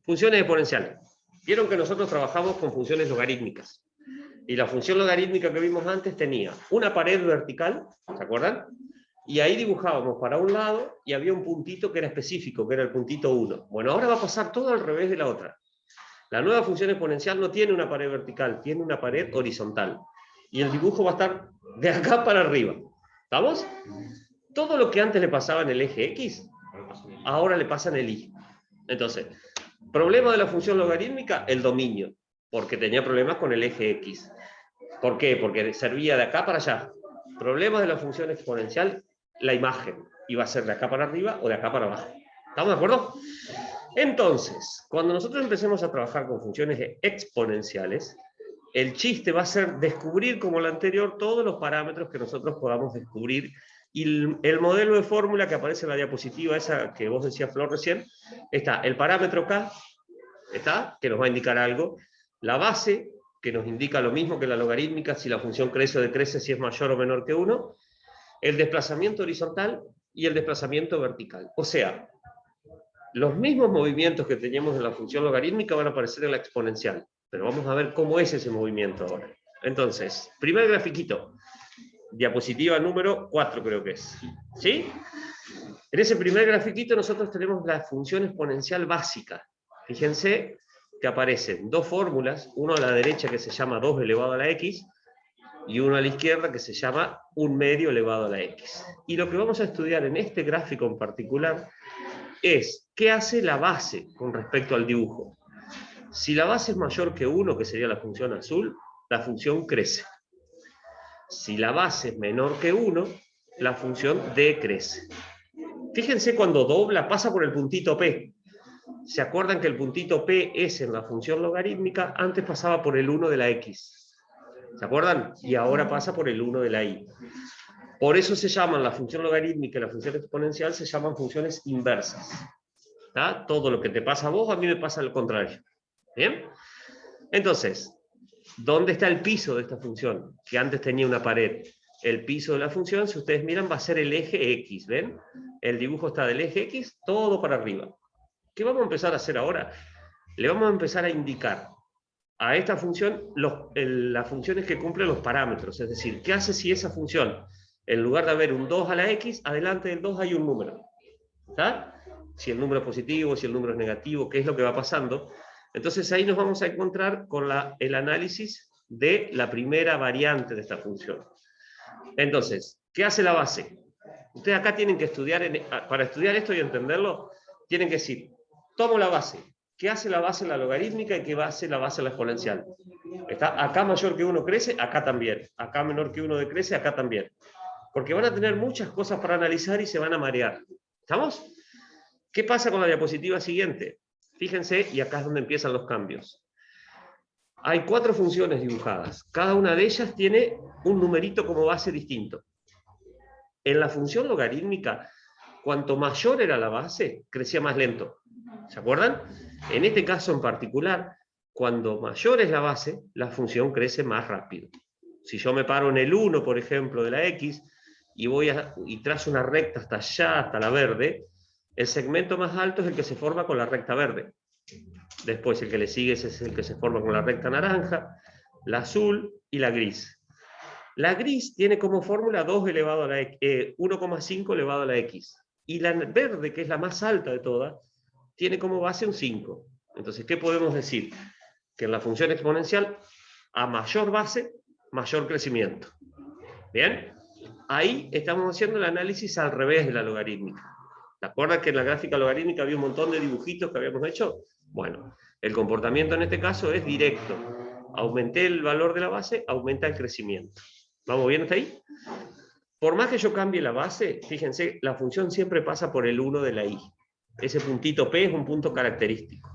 Funciones exponenciales. Vieron que nosotros trabajamos con funciones logarítmicas. Y la función logarítmica que vimos antes tenía una pared vertical, ¿se acuerdan? Y ahí dibujábamos para un lado y había un puntito que era específico, que era el puntito 1. Bueno, ahora va a pasar todo al revés de la otra. La nueva función exponencial no tiene una pared vertical, tiene una pared horizontal. Y el dibujo va a estar de acá para arriba. ¿Estamos? Todo lo que antes le pasaba en el eje X, ahora le pasa en el Y. Entonces, problema de la función logarítmica, el dominio, porque tenía problemas con el eje X. ¿Por qué? Porque servía de acá para allá. Problemas de la función exponencial, la imagen. Iba a ser de acá para arriba o de acá para abajo. ¿Estamos de acuerdo? Entonces, cuando nosotros empecemos a trabajar con funciones exponenciales, el chiste va a ser descubrir, como la anterior, todos los parámetros que nosotros podamos descubrir. Y el modelo de fórmula que aparece en la diapositiva, esa que vos decías, Flor, recién, está el parámetro K, ¿está? Que nos va a indicar algo. La base, que nos indica lo mismo que la logarítmica, si la función crece o decrece, si es mayor o menor que 1. El desplazamiento horizontal y el desplazamiento vertical. O sea, los mismos movimientos que teníamos en la función logarítmica van a aparecer en la exponencial. Pero vamos a ver cómo es ese movimiento ahora. Entonces, primer grafiquito. Diapositiva número 4 creo que es. ¿Sí? En ese primer grafiquito nosotros tenemos la función exponencial básica. Fíjense que aparecen dos fórmulas, uno a la derecha que se llama 2 elevado a la x, y uno a la izquierda que se llama 1 medio elevado a la x. Y lo que vamos a estudiar en este gráfico en particular es qué hace la base con respecto al dibujo. Si la base es mayor que 1, que sería la función azul, la función crece. Si la base es menor que 1, la función decrece. Fíjense cuando dobla, pasa por el puntito P. ¿Se acuerdan que el puntito P es en la función logarítmica? Antes pasaba por el 1 de la X. ¿Se acuerdan? Y ahora pasa por el 1 de la Y. Por eso se llaman la función logarítmica y la función exponencial, se llaman funciones inversas. ¿Está? Todo lo que te pasa a vos, a mí me pasa al contrario. ¿Bien? Entonces, ¿dónde está el piso de esta función? Que antes tenía una pared. El piso de la función, si ustedes miran, va a ser el eje X. ¿Ven? El dibujo está del eje X, todo para arriba. ¿Qué vamos a empezar a hacer ahora? Le vamos a empezar a indicar a esta función las funciones que cumplen los parámetros. Es decir, ¿qué hace si esa función, en lugar de haber un 2 a la X, adelante del 2 hay un número? ¿Está? Si el número es positivo, si el número es negativo, qué es lo que va pasando. Entonces ahí nos vamos a encontrar con el análisis de la primera variante de esta función. Entonces, ¿qué hace la base? Ustedes acá tienen que estudiar, para estudiar esto y entenderlo, tienen que decir, tomo la base. ¿Qué hace la base en la logarítmica y qué hace la base en la exponencial? Está acá mayor que 1 crece, acá también. Acá menor que 1 decrece, acá también. Porque van a tener muchas cosas para analizar y se van a marear. ¿Estamos? ¿Qué pasa con la diapositiva siguiente? Fíjense, y acá es donde empiezan los cambios. Hay 4 funciones dibujadas. Cada una de ellas tiene un numerito como base distinto. En la función logarítmica, cuanto mayor era la base, crecía más lento. ¿Se acuerdan? En este caso en particular, cuando mayor es la base, la función crece más rápido. Si yo me paro en el 1, por ejemplo, de la X, y trazo una recta hasta allá, hasta la verde, el segmento más alto es el que se forma con la recta verde. Después el que le sigue es el que se forma con la recta naranja, la azul y la gris. La gris tiene como fórmula 2 elevado a la 1,5 elevado a la x. Y la verde, que es la más alta de todas, tiene como base un 5. Entonces, ¿qué podemos decir? Que en la función exponencial, a mayor base, mayor crecimiento. ¿Bien? Ahí estamos haciendo el análisis al revés de la logarítmica. ¿Te acuerdas que en la gráfica logarítmica había un montón de dibujitos que habíamos hecho? Bueno, el comportamiento en este caso es directo. Aumenté el valor de la base, aumenta el crecimiento. ¿Vamos bien hasta ahí? Por más que yo cambie la base, fíjense, la función siempre pasa por el 1 de la y. Ese puntito P es un punto característico.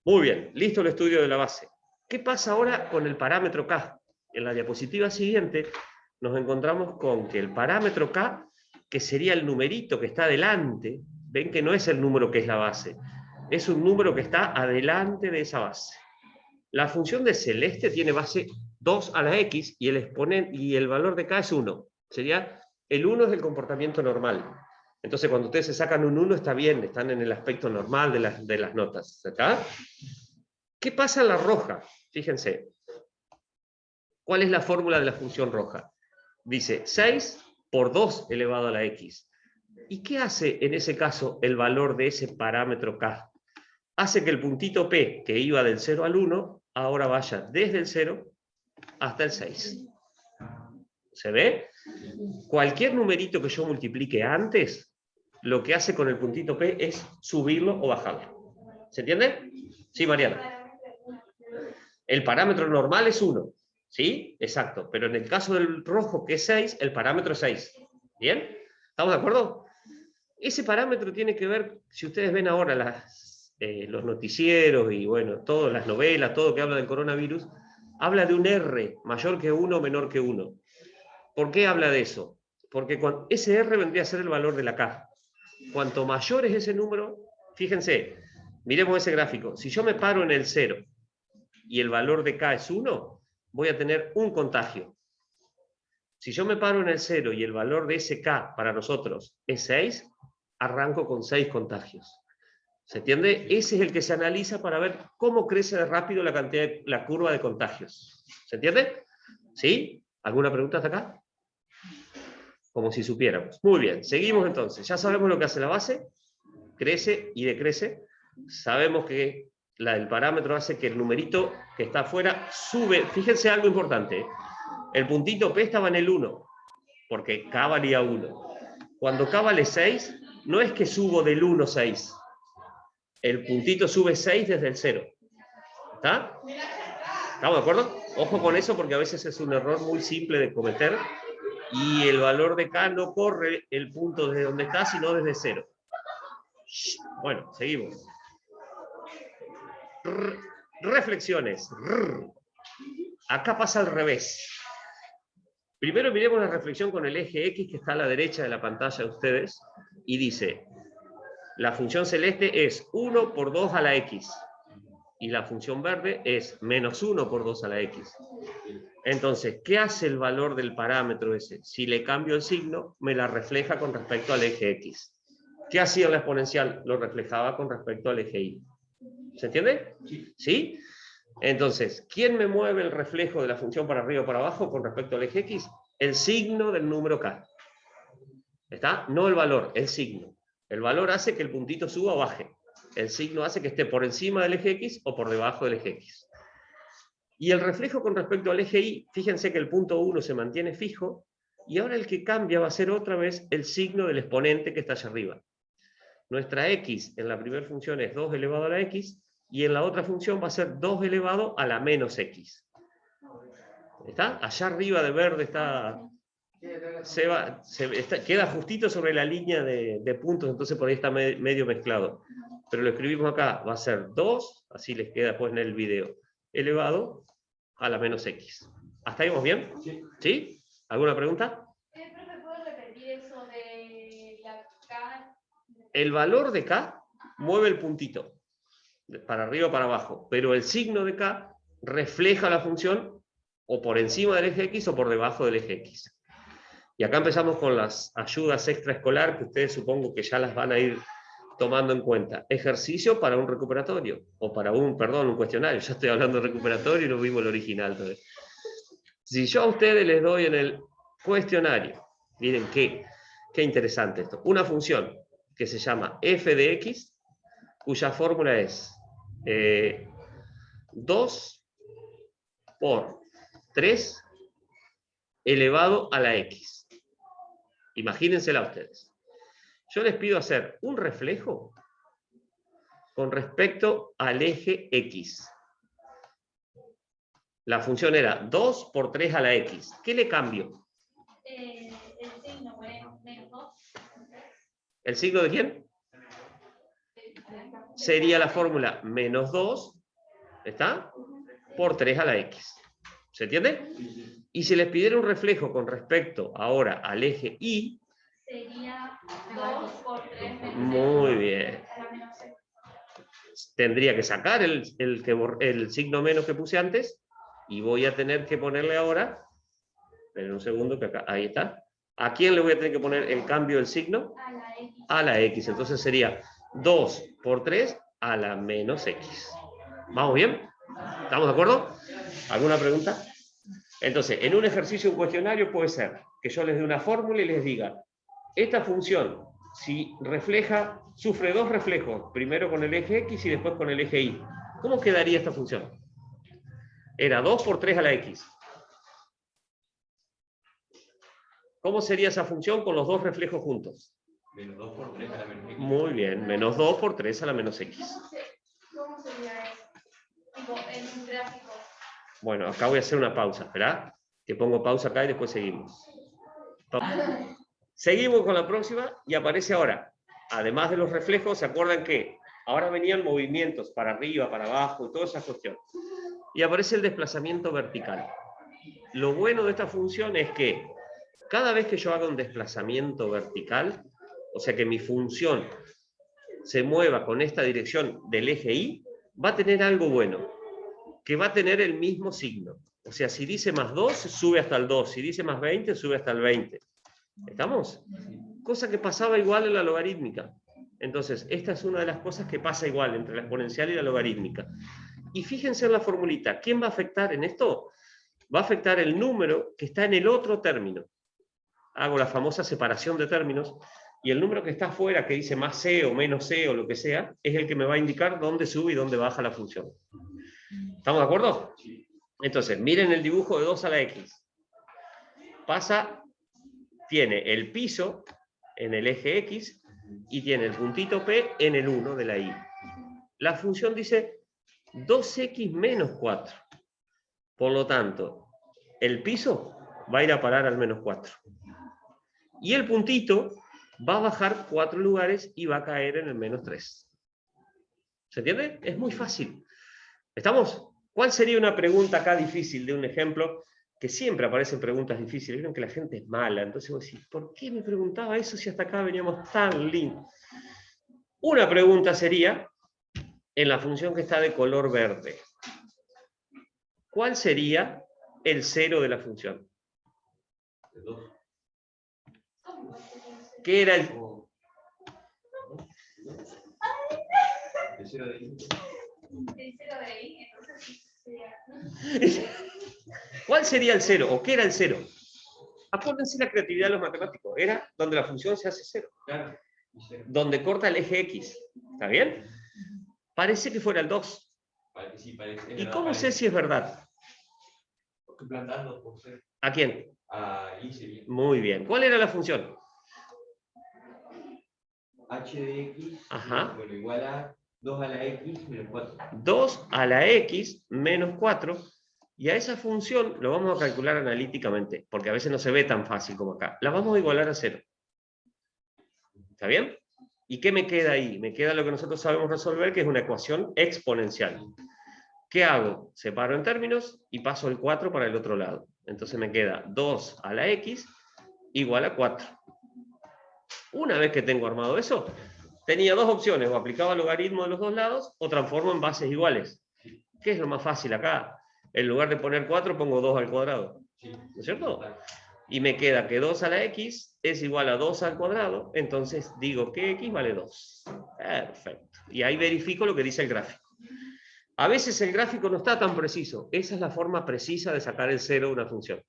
Muy bien, listo el estudio de la base. ¿Qué pasa ahora con el parámetro K? En la diapositiva siguiente nos encontramos con que el parámetro K, que sería el numerito que está adelante, ven que no es el número que es la base, es un número que está adelante de esa base. La función de celeste tiene base 2 a la x y el exponente y el valor de K es 1. Sería el 1 es el comportamiento normal. Entonces cuando ustedes se sacan un 1 está bien, están en el aspecto normal de las notas. ¿Acá? ¿Qué pasa en la roja? Fíjense. ¿Cuál es la fórmula de la función roja? Dice 6 por 2 elevado a la x. ¿Y qué hace en ese caso el valor de ese parámetro k? Hace que el puntito p, que iba del 0 al 1, ahora vaya desde el 0 hasta el 6. ¿Se ve? Cualquier numerito que yo multiplique antes, lo que hace con el puntito p es subirlo o bajarlo. ¿Se entiende? Sí, Mariana. El parámetro normal es 1. ¿Sí? Exacto. Pero en el caso del rojo, que es 6, el parámetro es 6. ¿Bien? ¿Estamos de acuerdo? Ese parámetro tiene que ver, si ustedes ven ahora los noticieros y bueno, todas las novelas, todo que habla del coronavirus, habla de un R mayor que 1 o menor que 1. ¿Por qué habla de eso? Porque ese R vendría a ser el valor de la K. Cuanto mayor es ese número, fíjense, miremos ese gráfico. Si yo me paro en el 0 y el valor de K es 1, voy a tener un contagio. Si yo me paro en el 0 y el valor de ese K para nosotros es 6, arranco con 6 contagios. ¿Se entiende? Ese es el que se analiza para ver cómo crece de rápido la curva de contagios. ¿Se entiende? ¿Sí? ¿Alguna pregunta hasta acá? Como si supiéramos. Muy bien, seguimos entonces. Ya sabemos lo que hace la base, crece y decrece. Sabemos que el parámetro hace que el numerito que está afuera sube. Fíjense algo importante. El puntito P estaba en el 1, porque K valía 1. Cuando K vale 6, no es que subo del 1 a 6. El puntito sube 6 desde el 0. ¿Está? ¿Estamos de acuerdo? Ojo con eso porque a veces es un error muy simple de cometer y el valor de K no corre el punto desde donde está, sino desde 0. Bueno, seguimos. Reflexiones. Acá pasa al revés. Primero miremos la reflexión con el eje X que está a la derecha de la pantalla de ustedes y dice, la función celeste es 1 por 2 a la X y la función verde es menos 1 por 2 a la X. Entonces, ¿qué hace el valor del parámetro ese? Si le cambio el signo, me la refleja con respecto al eje X. ¿Qué hacía la exponencial? Lo reflejaba con respecto al eje Y. ¿Se entiende? ¿Sí? Entonces, ¿quién me mueve el reflejo de la función para arriba o para abajo con respecto al eje X? El signo del número K. ¿Está? No el valor, el signo. El valor hace que el puntito suba o baje. El signo hace que esté por encima del eje X o por debajo del eje X. Y el reflejo con respecto al eje Y, fíjense que el punto 1 se mantiene fijo, y ahora el que cambia va a ser otra vez el signo del exponente que está allá arriba. Nuestra X en la primera función es 2 elevado a la X, y en la otra función va a ser 2 elevado a la menos X. ¿Está? Allá arriba de verde está... queda justito sobre la línea de puntos, entonces por ahí está medio mezclado. Pero lo escribimos acá, va a ser 2, así les queda después en el video, elevado a la menos X. ¿Hasta ahí vamos bien? Sí. ¿Sí? ¿Alguna pregunta? Profe, ¿puedo repetir eso de la K? El valor de K mueve el puntito, para arriba o para abajo, pero el signo de K refleja la función o por encima del eje X o por debajo del eje X. Y acá empezamos con las ayudas extraescolar, que ustedes supongo que ya las van a ir tomando en cuenta. Ejercicio para un recuperatorio, o para un cuestionario. Ya estoy hablando de recuperatorio y no vimos el original todavía. Si yo a ustedes les doy en el cuestionario, miren qué interesante esto, una función que se llama f de x, cuya fórmula es 2 por 3 elevado a la x. Imagínensela ustedes. Yo les pido hacer un reflejo con respecto al eje X. La función era 2 por 3 a la X. ¿Qué le cambio? El signo, menos 2. ¿El signo de quién? Sería la fórmula menos 2, ¿está? Por 3 a la X. ¿Se entiende? Y si les pidiera un reflejo con respecto ahora al eje Y, sería 2 por 3 menos muy bien. Tendría que sacar el signo menos que puse antes y voy a tener que ponerle ahora, en un segundo que acá, ahí está, ¿A quién le voy a tener que poner el cambio del signo? A la X. A la X. Entonces sería 2 por 3 a la menos X. ¿Vamos bien? ¿Estamos de acuerdo? ¿Alguna pregunta? Entonces, en un ejercicio, un cuestionario puede ser que yo les dé una fórmula y les diga, esta función, si refleja, sufre dos reflejos, primero con el eje X y después con el eje Y. ¿Cómo quedaría esta función? Era 2 por 3 a la X. ¿Cómo sería esa función con los dos reflejos juntos? Menos 2 por 3 a la menos X. Muy bien, menos 2 por 3 a la menos X. ¿Cómo sería eso? Tipo, en un gráfico. Bueno, acá voy a hacer una pausa, ¿esperá? Que pongo pausa acá y después seguimos. Seguimos con la próxima y aparece ahora, además de los reflejos, ¿se acuerdan que ahora venían movimientos para arriba, para abajo y toda esa cuestión? Y aparece el desplazamiento vertical. Lo bueno de esta función es que cada vez que yo haga un desplazamiento vertical, o sea que mi función se mueva con esta dirección del eje Y, va a tener algo bueno, que va a tener el mismo signo. O sea, si dice más 2, sube hasta el 2. Si dice más 20, sube hasta el 20. ¿Estamos? Cosa que pasaba igual en la logarítmica. Entonces, esta es una de las cosas que pasa igual entre la exponencial y la logarítmica. Y fíjense en la formulita. ¿Quién va a afectar en esto? Va a afectar el número que está en el otro término. Hago la famosa separación de términos. Y el número que está afuera, que dice más C o menos C o lo que sea, es el que me va a indicar dónde sube y dónde baja la función. ¿Estamos de acuerdo? Entonces, miren el dibujo de 2 a la X. Tiene el piso en el eje X y tiene el puntito P en el 1 de la Y. La función dice 2X menos 4. Por lo tanto, el piso va a ir a parar al menos 4. Y el puntito va a bajar 4 lugares y va a caer en el menos 3. ¿Se entiende? Es muy fácil. ¿Estamos? ¿Cuál sería una pregunta acá difícil de un ejemplo? Que siempre aparecen preguntas difíciles. Vieron que la gente es mala. Entonces vos decís, ¿por qué me preguntaba eso si hasta acá veníamos tan lindos? Una pregunta sería, en la función que está de color verde, ¿cuál sería el cero de la función? El 2. ¿Qué era el...? El 0 de Y. El 0 de ahí, entonces sí sería. ¿Cuál sería el cero? ¿O qué era el cero? Acuérdense la creatividad de los matemáticos. Era donde la función se hace cero. Claro. Donde corta el eje X. ¿Está bien? Parece que fuera el 2. Sí, parece, ¿Y cómo sé si es verdad? Estoy plantando por ser. ¿A quién? A Y sería. Muy bien. ¿Cuál era la función? H de X. Ajá. Bueno, igual a 2 a la X menos 4. 2 a la X menos 4. Y a esa función lo vamos a calcular analíticamente, porque a veces no se ve tan fácil como acá. La vamos a igualar a 0. ¿Está bien? ¿Y qué me queda ahí? Me queda lo que nosotros sabemos resolver, que es una ecuación exponencial. ¿Qué hago? Separo en términos y paso el 4 para el otro lado. Entonces me queda 2 a la X igual a 4. Una vez que tengo armado eso, tenía dos opciones, o aplicaba logaritmo de los dos lados, o transformo en bases iguales. ¿Qué es lo más fácil acá? En lugar de poner 4, pongo 2 al cuadrado. ¿No es cierto? Y me queda que 2 a la X es igual a 2 al cuadrado, entonces digo que X vale 2. Perfecto. Y ahí verifico lo que dice el gráfico. A veces el gráfico no está tan preciso. Esa es la forma precisa de sacar el cero de una función.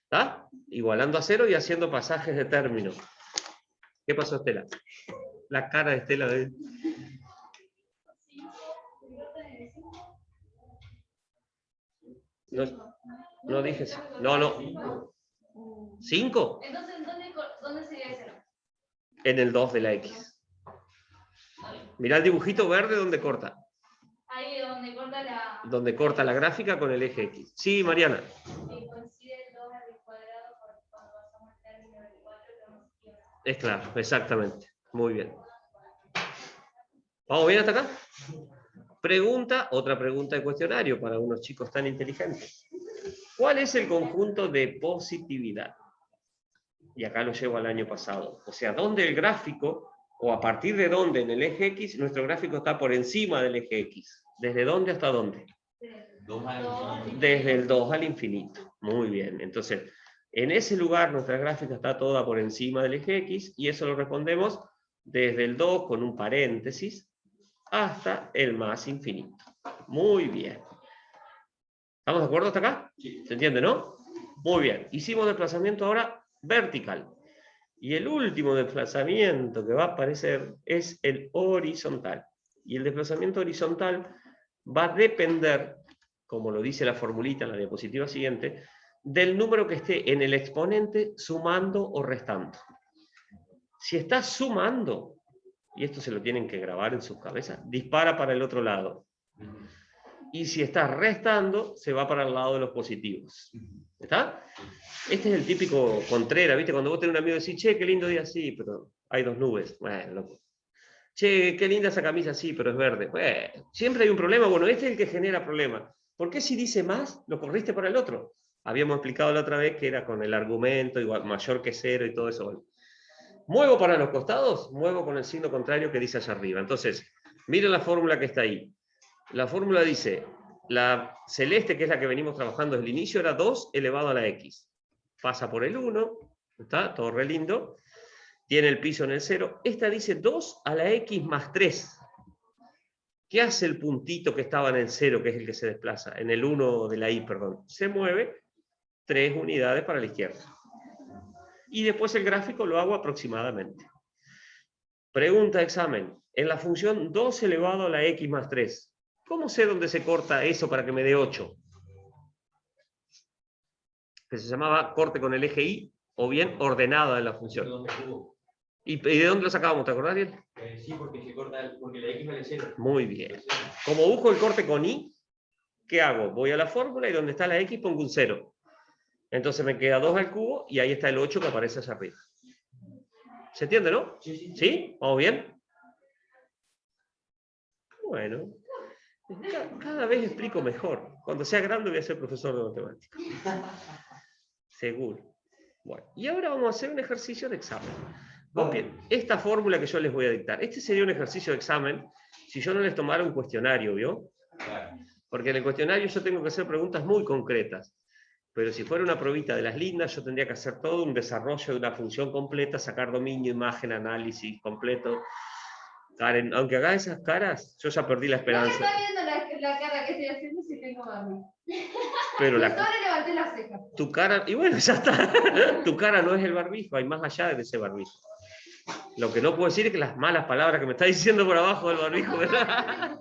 ¿Está? Igualando a 0 y haciendo pasajes de término. ¿Qué pasó, Estela? La cara de Estela de... No dije... No. ¿5? Entonces, ¿dónde sería el 0? En el 2 de la X. Mirá el dibujito verde donde corta. Ahí donde corta la... Donde corta la gráfica con el eje X. Sí, Mariana. Y coincide el 2 al cuadrado cuando pasamos el término del 4 que vamos a izquierda. Es claro, exactamente. Muy bien. ¿Vamos bien hasta acá? Otra pregunta de cuestionario para unos chicos tan inteligentes. ¿Cuál es el conjunto de positividad? Y acá lo llevo al año pasado. O sea, ¿dónde el gráfico, o a partir de dónde en el eje X, nuestro gráfico está por encima del eje X? ¿Desde dónde hasta dónde? Desde el 2 al infinito. Muy bien. Entonces, En ese lugar nuestra gráfica está toda por encima del eje X, y eso lo respondemos desde el 2 con un paréntesis hasta el más infinito. Muy bien. ¿Estamos de acuerdo hasta acá? Sí. ¿Se entiende, no? Muy bien. Hicimos desplazamiento ahora vertical. Y el último desplazamiento que va a aparecer es el horizontal. Y el desplazamiento horizontal va a depender, como lo dice la formulita en la diapositiva siguiente, del número que esté en el exponente sumando o restando. Si está sumando, y esto se lo tienen que grabar en sus cabezas, dispara para el otro lado. Y si está restando, se va para el lado de los positivos. ¿Está? Este es el típico Contreras, ¿viste? Cuando vos tenés un amigo y decís, che, qué lindo día, sí, pero hay 2 nubes. Bueno, loco. Che, qué linda esa camisa, sí, pero es verde. Bueno, siempre hay un problema. Bueno, este es el que genera problemas. ¿Por qué si dice más, lo corriste para el otro? Habíamos explicado la otra vez que era con el argumento igual, mayor que 0 y todo eso. Bueno, muevo para los costados, muevo con el signo contrario que dice allá arriba. Entonces, miren la fórmula que está ahí. La fórmula dice, la celeste, que es la que venimos trabajando desde el inicio, era 2 elevado a la x. Pasa por el 1, ¿está? Todo re lindo. Tiene el piso en el 0. Esta dice 2 a la x más 3. ¿Qué hace el puntito que estaba en el 0, que es el que se desplaza? En el 1 de la y, perdón. Se mueve 3 unidades para la izquierda. Y después el gráfico lo hago aproximadamente. Pregunta de examen. En la función 2 elevado a la x más 3, ¿cómo sé dónde se corta eso para que me dé 8? Que se llamaba corte con el eje Y, o bien ordenada de la función. ¿Y de dónde lo sacábamos? ¿Te acordás bien? Sí, porque se corta, porque la X vale 0. Muy bien. Como busco el corte con Y, ¿qué hago? Voy a la fórmula y donde está la X pongo un 0. Entonces me queda 2 al cubo y ahí está el 8 que aparece allá arriba. ¿Se entiende, no? Sí, sí. ¿Sí? ¿Vamos bien? Bueno. Cada vez explico mejor. Cuando sea grande voy a ser profesor de matemáticas. Seguro. Bueno, y ahora vamos a hacer un ejercicio de examen. Copien esta fórmula que yo les voy a dictar. Este sería un ejercicio de examen si yo no les tomara un cuestionario, ¿vio? Claro. Porque en el cuestionario yo tengo que hacer preguntas muy concretas. Pero si fuera una probita de las lindas, yo tendría que hacer todo un desarrollo de una función completa, sacar dominio, imagen, análisis completo. Karen, aunque haga esas caras, yo ya perdí la No esperanza. está viendo la cara que estoy haciendo si tengo Barbie. Pero Justo ahora levanté la ceja. tu cara, y bueno, ya está. Tu cara no es el barbijo, hay más allá de ese barbijo. Lo que no puedo decir es que las malas palabras que me está diciendo por abajo del barbijo, ¿verdad?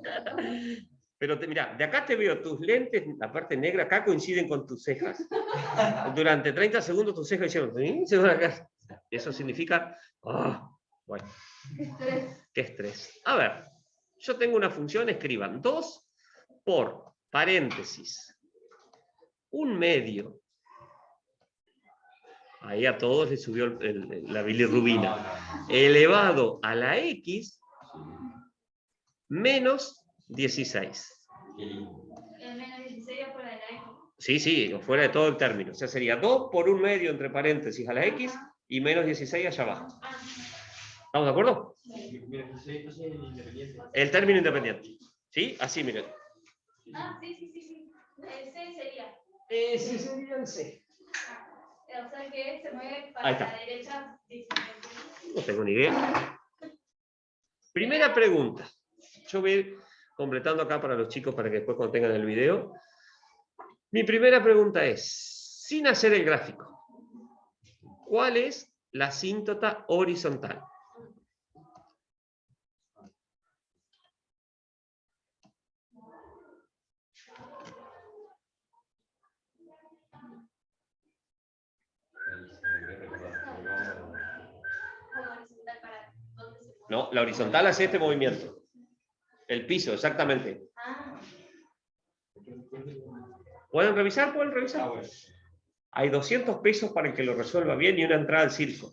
Pero mirá, de acá te veo, tus lentes, la parte negra, acá coinciden con tus cejas. Durante 30 segundos tus cejas hicieron, se van acá. Eso significa, bueno, qué estrés. A ver, yo tengo una función, escriban 2 por paréntesis, 1/2. Ahí a todos les subió la bilirrubina. Elevado a la x menos 16. El menos 16 afuera de la X. Sí, fuera de todo el término. O sea, sería 2 por 1/2 entre paréntesis a la x y menos 16 allá abajo. ¿Estamos de acuerdo? El término independiente. ¿Sí? Así, miren. Sí. El C sería. Ese sería el C. O sea que se mueve Ahí para está. la derecha. No tengo ni idea. Primera pregunta. Yo voy a ir completando acá para los chicos para que después cuando tengan el video. Mi primera pregunta es, sin hacer el gráfico, ¿cuál es la asíntota horizontal? No, la horizontal hace este movimiento. El piso, exactamente. ¿Pueden revisar? ¿Pueden revisar? Hay 200 pesos para el que lo resuelva bien y una entrada al circo.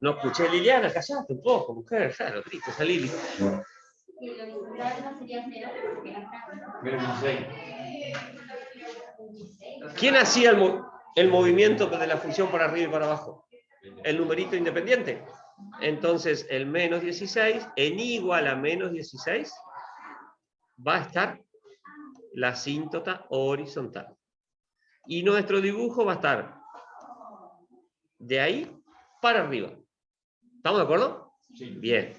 No escuché, Liliana, callate un poco, mujer, claro, triste, salí. Y el horizontal no sería 0 porque acá. Menos 16. ¿Quién hacía el movimiento de la función para arriba y para abajo? El numerito independiente. Entonces, el menos 16 en igual a menos 16 va a estar la asíntota horizontal. Y nuestro dibujo va a estar de ahí para arriba. ¿Estamos de acuerdo? Sí. Bien.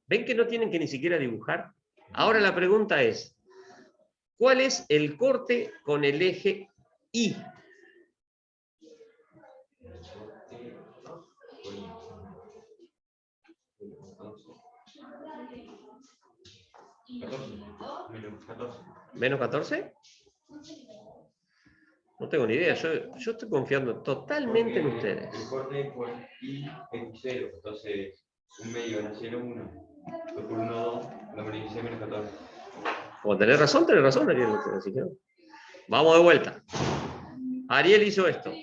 ¿Ven que no tienen que ni siquiera dibujar? Ahora la pregunta es, ¿cuál es el corte con el eje Y? Menos 14. ¿Menos 14? No tengo ni idea, yo estoy confiando totalmente en ustedes. El corte por I es 0, entonces un medio en 0, 1. Por 1, 2, la medición menos 14. Como tenés razón, Ariel. Así que vamos de vuelta. Ariel hizo esto.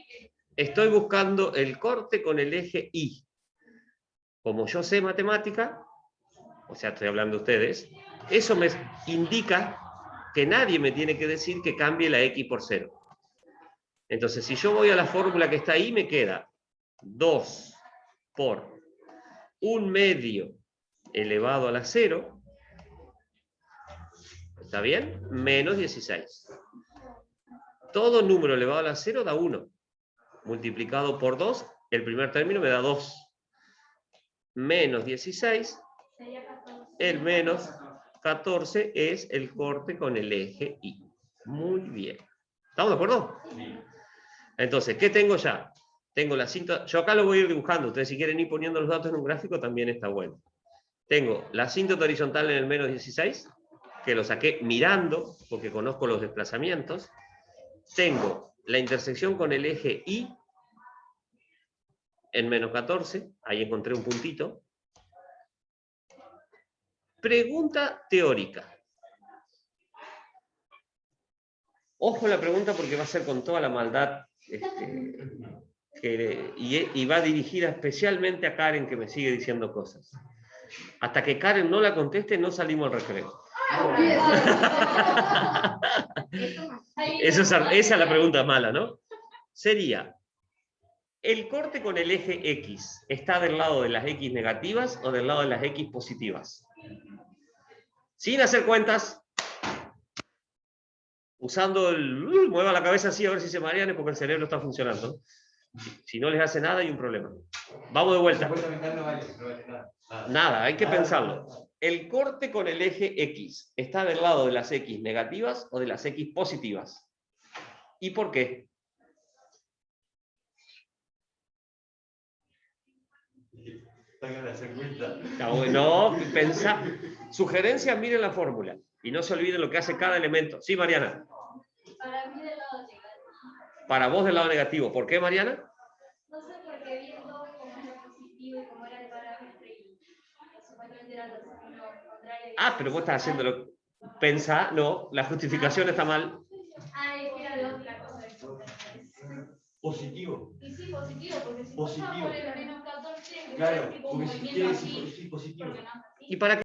Estoy buscando el corte con el eje Y. Como yo sé matemática, o sea, estoy hablando de ustedes, eso me indica que nadie me tiene que decir que cambie la X por 0. Entonces, si yo voy a la fórmula que está ahí, me queda 2 por 1 medio elevado a la 0, ¿está bien? Menos 16. Todo número elevado a la 0 da 1. Multiplicado por 2, el primer término me da 2. Menos 16, el menos 14 es el corte con el eje Y. Muy bien. ¿Estamos de acuerdo? Sí. Entonces, ¿qué tengo ya? Tengo la asíntota, yo acá lo voy a ir dibujando, ustedes si quieren ir poniendo los datos en un gráfico también está bueno. Tengo la asíntota horizontal en el menos 16, que lo saqué mirando, porque conozco los desplazamientos. Tengo la intersección con el eje Y en menos 14, ahí encontré un puntito. Pregunta teórica. Ojo la pregunta porque va a ser con toda la maldad y va dirigida especialmente a Karen, que me sigue diciendo cosas. Hasta que Karen no la conteste, no salimos al recreo. Esa es la pregunta mala, ¿no? Sería, ¿el corte con el eje X está del lado de las X negativas o del lado de las X positivas? Sin hacer cuentas, usando mueva la cabeza así a ver si se marean, es porque el cerebro está funcionando. Si no les hace nada, hay un problema. Vamos de vuelta. No vale nada. Nada, hay que pensarlo. ¿El corte con el eje X está del lado de las X negativas o de las X positivas? ¿Y por qué? No, pensá. Sugerencia, miren la fórmula. Y no se olviden lo que hace cada elemento. Sí, Mariana. Para mí del lado negativo. Para vos del lado negativo. ¿Por qué, Mariana? No sé, porque viendo cómo era positivo y cómo era el parámetro y supuestamente eran los signos contrarios. Ah, pero vos estás haciéndolo. Pensá, no, la justificación está mal. Ah, es que era de otra cosa. Positivo. Y sí, positivo, porque si Positivo. vos pones el menos 14, Claro, tipo porque un si movimiento quieres así, decir positivo. porque no es así. ¿Y para qué?